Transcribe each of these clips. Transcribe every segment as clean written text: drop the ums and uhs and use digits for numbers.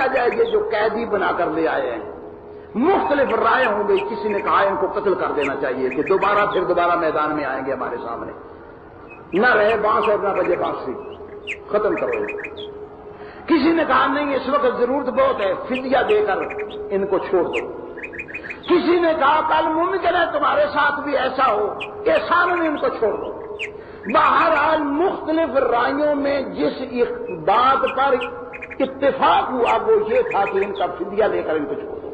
دیا جائے یہ جو قیدی بنا کر لے آئے ہیں. مختلف رائے ہوں گی. کسی نے کہا ان کو قتل کر دینا چاہیے کہ پھر دوبارہ میدان میں آئیں گے ہمارے سامنے. نہ رہے بانس اور نہ بجے بانسری, ختم کرو. کسی نے کہا نہیں اس وقت ضرورت بہت ہے, فدیہ دے کر ان کو چھوڑ دو. کسی نے کہا کل ممکن ہے تمہارے ساتھ بھی ایسا ہو کہ سارے ان کو چھوڑ دو. بہرحال مختلف رائیوں میں جس بات پر اتفاق ہوا وہ یہ تھا کہ ان کا فدیہ دے کر ان کو چھوڑ دو.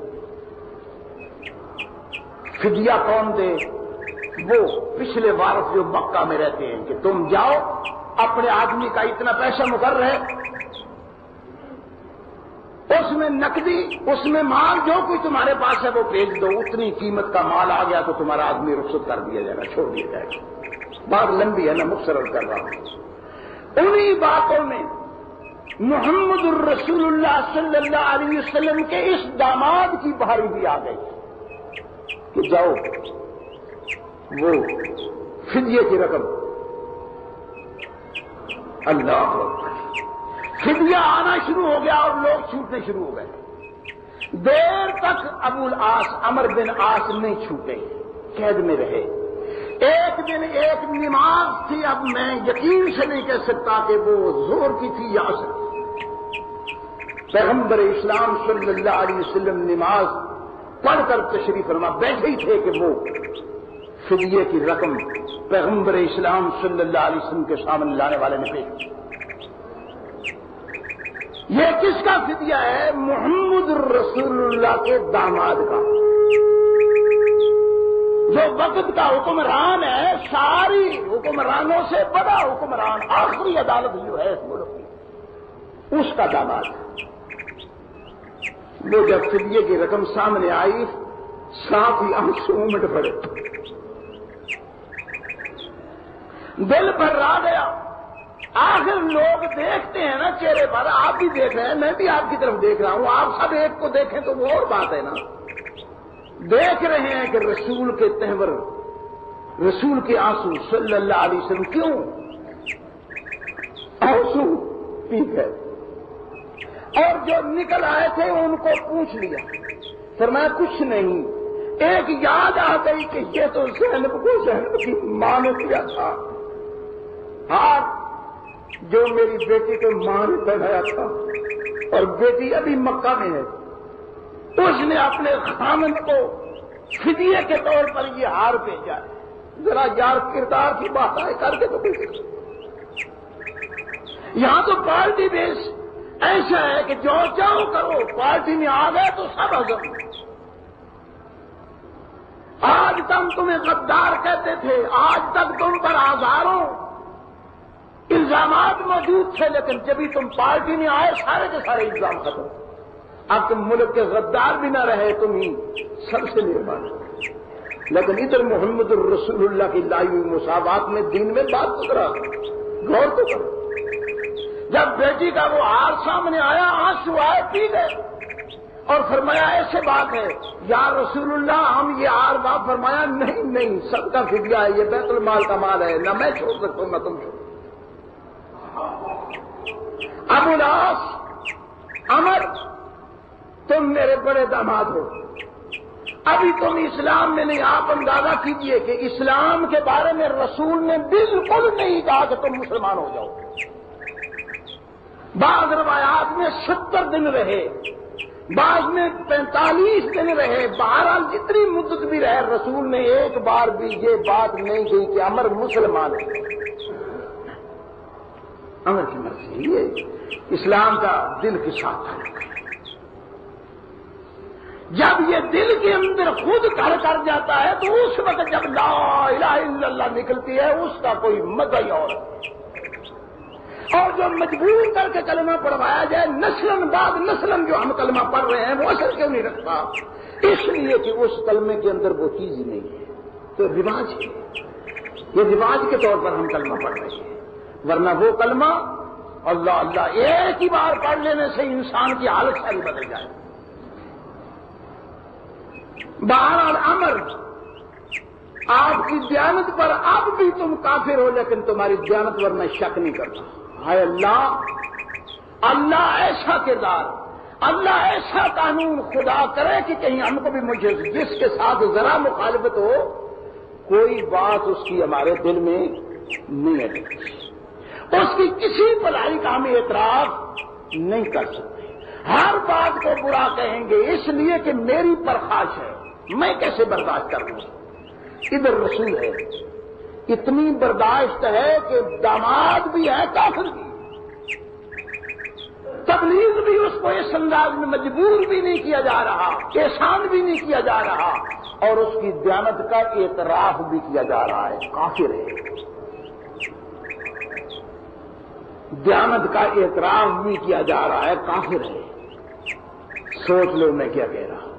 فدیہ کون دے؟ وہ پچھلے وارث جو مکہ میں رہتے ہیں کہ تم جاؤ اپنے آدمی کا اتنا پیسہ مقرر ہے, اس میں نقدی, اس میں مال جو کوئی تمہارے پاس ہے وہ بھیج دو. اتنی قیمت کا مال آ گیا تو تمہارا آدمی رخصت کر دیا جائے گا, چھوڑ دیا جائے گا. بات لمبی ہے نا, مختصر کر رہا ہوں. انہی باتوں میں محمد الرسول اللہ صلی اللہ علیہ وسلم کے اس داماد کی بھاری بھی آ گئی کہ جاؤ وہ فدیے کی رقم. اللہ اکبر, فدیہ آنا شروع ہو گیا اور لوگ چھوٹنے شروع ہو گئے. دیر تک ابو العاص عمر بن عاص نہیں چھوٹے, قید میں رہے. ایک دن ایک نماز تھی, اب میں یقین سے نہیں کہہ سکتا کہ وہ زور کی تھی یا اثر. پیغمبر اسلام صلی اللہ علیہ وسلم نماز پڑھ کر تشریف فرما بیٹھے ہی تھے کہ وہ فدیے کی رقم پیغمبر اسلام صلی اللہ علیہ وسلم کے سامنے لانے والے نے پیش کی. یہ کس کا فدیہ ہے؟ محمد رسول اللہ کے داماد کا, جو وقت کا حکمران ہے, ساری حکمرانوں سے بڑا حکمران, آخری عدالت جو ہے اس ملک کی, اس کا داماد. وہ جب فدیے کی رقم سامنے آئی ساتھ ہی آنسو امٹ پڑے, دل پر را گیا. آخر لوگ دیکھتے ہیں نا چہرے پر, آپ بھی دیکھ رہے ہیں, میں بھی آپ کی طرف دیکھ رہا ہوں, آپ سب ایک کو دیکھیں تو وہ اور بات ہے نا. دیکھ رہے ہیں کہ رسول کے تہور, رسول کے آنسو صلی اللہ علیہ وسلم کیوں آنسو پی گئے. اور جو نکل آئے تھے ان کو پوچھ لیا, فرمایا کچھ نہیں. ایک یاد آ گئی کہ یہ تو زینب کو زینب کی ماں نے کیا تھا, ہاں جو میری بیٹی کو ماں نے پہنایا تھا, اور بیٹی ابھی مکہ میں ہے, اس نے اپنے خامند کو فدیے کے طور پر یہ ہار بھیجا ہے. ذرا یار کردار کی بات آئے کر کے تو کوئی. یہاں تو پارٹی بیس ایسا ہے کہ جو چاہو کرو, پارٹی میں آ گئے تو سب ہضم. آج تک تمہیں غدار کہتے تھے, آج تک تم پر ہزاروں الزامات موجود تھے, لیکن جبھی تم پارٹی میں آئے سارے کے سارے الزام ختم. اب تم ملک کے غدار بھی نہ رہے, تم ہی سب سے مہربان. لیکن ادھر محمد الرسول اللہ کی لائی ہوئی مساوات میں دین میں بات تو کرا, غور تو کرو. جب بیٹی کا وہ ہار سامنے آیا, آنسو آئے, پی گئے, اور فرمایا ایسے بات ہے یا رسول اللہ ہم یہ ہار باپ. فرمایا نہیں سب کا فدیہ ہے, یہ بیت المال کا مال ہے, نہ میں چھوڑ سکتا ہوں نہ تم چھوڑ. ابو العاص, عمر, تم میرے بڑے داماد ہو, ابھی تم اسلام میں نہیں. آپ اندازہ کیجئے کہ اسلام کے بارے میں رسول نے بالکل نہیں کہا کہ تم مسلمان ہو جاؤ. بعض روایات میں 70 دن رہے, بعض میں 45 دن رہے. بہرحال جتنی مدت بھی رہے, رسول نے ایک بار بھی یہ بات نہیں کہی کہ عمر مسلمان ہے. عمر کی مرضی, یہ اسلام کا دل کے ساتھ تعلق ہے. جب یہ دل کے اندر خود کر جاتا ہے تو اس وقت جب لا الہ الا اللہ نکلتی ہے اس کا کوئی مزہ ہی اور. اور جو مجبور کر کے کلمہ پڑھوایا جائے نسلاً بعد نسلاً جو ہم کلمہ پڑھ رہے ہیں وہ اثر کیوں نہیں رکھتا؟ اس لیے کہ اس کلمے کے اندر وہ چیز ہی نہیں ہے, تو رواج ہے. یہ رواج کے طور پر ہم کلمہ پڑھ رہے ہیں, ورنہ وہ کلمہ اللہ اللہ ایک ہی بار پڑھ لینے سے انسان کی حالت ساری بدل جائے. بہرحال عمر, آپ کی دیانت پر اب بھی تم کافر ہو, لیکن تمہاری دیانت پر میں شک نہیں کرتا. ہائے اللہ, اللہ ایسا کردار, اللہ ایسا قانون خدا کرے کہ کہیں ہم کو بھی مجھے جس کے ساتھ ذرا مخالفت ہو کوئی بات اس کی ہمارے دل میں نہیں ہے، اس کی کسی بھلائی کا ہم اعتراف نہیں کر سکتے، ہر بات کو برا کہیں گے اس لیے کہ میری پرخاش ہے، میں کیسے برداشت کر لوں؟ ادھر رسول ہے، اتنی برداشت ہے کہ داماد بھی ہے کافر بھی، تبلیغ بھی اس کو اس انداز میں مجبور بھی نہیں کیا جا رہا، احسان بھی نہیں کیا جا رہا، اور اس کی دیانت کا اعتراف بھی کیا جا رہا ہے، کافر ہے۔ دیانت کا اعتراف بھی کیا جا رہا ہے، کافر ہے۔ سوچ لو میں کیا کہہ رہا ہوں۔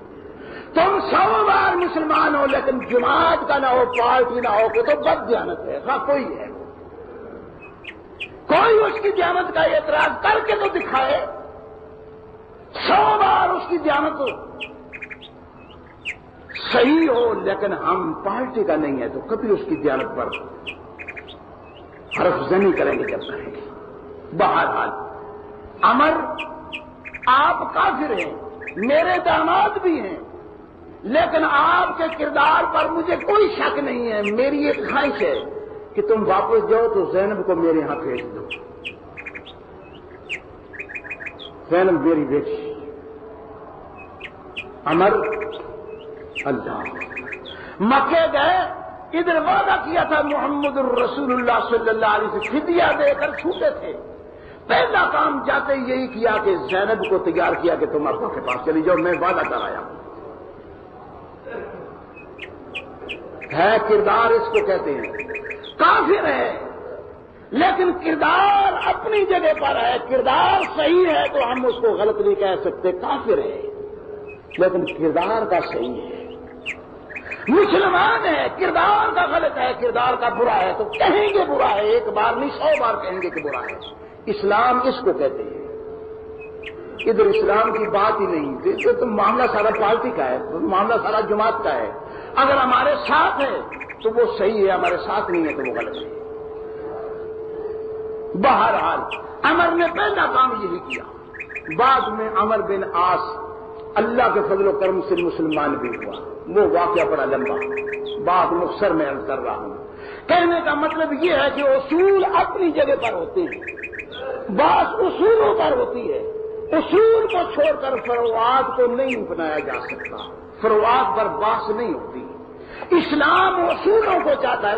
تم 100 بار مسلمان ہو لیکن جماعت کا نہ ہو، پارٹی نہ ہو کہ تو بد دیانت ہے، ہاں کوئی ہے، کوئی اس کی دیانت کا اعتراض کر کے تو دکھائے۔ 100 بار اس کی دیانت صحیح ہو لیکن ہم پارٹی کا نہیں ہے تو کبھی اس کی دیانت پر حرف زنی کریں گے جب کریں گے۔ بہرحال امر آپ کافر ہیں، میرے داماد بھی ہیں، لیکن آپ کے کردار پر مجھے کوئی شک نہیں ہے۔ میری ایک خواہش ہے کہ تم واپس جاؤ تو زینب کو میرے ہاں بھیج دو۔ زینب میری بیٹی، امر اللہ مکے گئے، ادھر وعدہ کیا تھا محمد الرسول اللہ صلی اللہ علیہ وسلم فدیہ دے کر چھوٹے تھے، پہلا کام جاتے یہی کیا کہ زینب کو تیار کیا کہ تم ابا کے پاس چلی جاؤ، میں وعدہ کرایا ہے۔ کردار اس کو کہتے ہیں، کافر ہے لیکن کردار اپنی جگہ پر ہے، کردار صحیح ہے تو ہم اس کو غلط نہیں کہہ سکتے، کافر ہے لیکن کردار کا صحیح ہے۔ مسلمان ہے، کردار کا غلط ہے، کردار کا برا ہے تو کہیں گے برا ہے، ایک بار نہیں 100 بار کہیں گے کہ برا ہے۔ اسلام اس کو کہتے ہیں۔ ادھر اسلام کی بات ہی نہیں، تو معاملہ سارا پارٹی کا ہے، معاملہ سارا جماعت کا ہے۔ اگر ہمارے ساتھ ہے تو وہ صحیح ہے، ہمارے ساتھ نہیں ہے تو وہ غلط ہے۔ بہرحال عمر نے پہلا کام یہی کیا، بعد میں عمر بن عاص اللہ کے فضل و کرم سے مسلمان بھی ہوا، وہ واقعہ بڑا لمبا، بات مختصر میں عرض کر رہا ہوں۔ کہنے کا مطلب یہ ہے کہ اصول اپنی جگہ پر ہوتے ہیں، بات اصولوں پر ہوتی ہے، اصول کو چھوڑ کر فروعات کو نہیں بنایا جا سکتا، فروعات پر بحث نہیں ہوتی۔ اسلام اصولوں کو چاہتا ہے۔